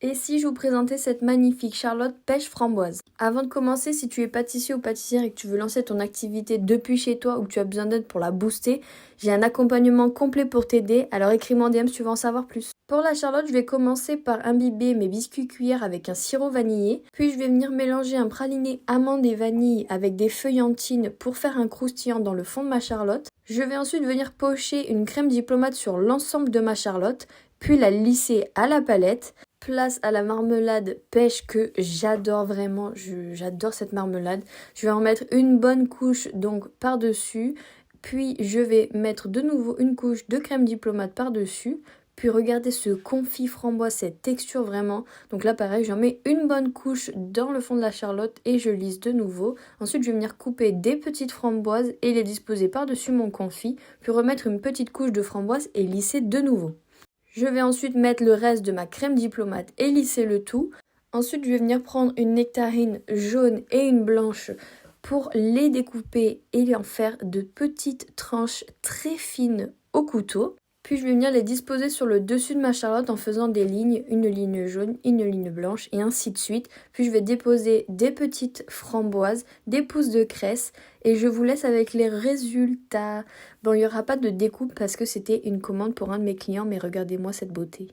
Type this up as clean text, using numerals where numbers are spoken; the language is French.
Et si je vous présentais cette magnifique Charlotte pêche framboise? Avant de commencer, si tu es pâtissier ou pâtissière et que tu veux lancer ton activité depuis chez toi ou que tu as besoin d'aide pour la booster, j'ai un accompagnement complet pour t'aider, alors écris-moi en DM si tu veux en savoir plus. Pour la Charlotte, je vais commencer par imbiber mes biscuits cuillères avec un sirop vanillé, puis je vais venir mélanger un praliné amande et vanille avec des feuillantines pour faire un croustillant dans le fond de ma Charlotte. Je vais ensuite venir pocher une crème diplomate sur l'ensemble de ma Charlotte, puis la lisser à la palette. Place à la marmelade pêche que j'adore vraiment, j'adore cette marmelade. Je vais en mettre une bonne couche donc par-dessus, puis je vais mettre de nouveau une couche de crème diplomate par-dessus. Puis regardez ce confit framboise, cette texture vraiment. Donc là pareil, j'en mets une bonne couche dans le fond de la Charlotte et je lisse de nouveau. Ensuite je vais venir couper des petites framboises et les disposer par-dessus mon confit. Puis remettre une petite couche de framboise et lisser de nouveau. Je vais ensuite mettre le reste de ma crème diplomate et lisser le tout. Ensuite, je vais venir prendre une nectarine jaune et une blanche pour les découper et en faire de petites tranches très fines au couteau. Puis je vais venir les disposer sur le dessus de ma Charlotte en faisant des lignes, une ligne jaune, une ligne blanche et ainsi de suite. Puis je vais déposer des petites framboises, des pousses de cresse et je vous laisse avec les résultats. Bon, il n'y aura pas de découpe parce que c'était une commande pour un de mes clients, mais regardez-moi cette beauté.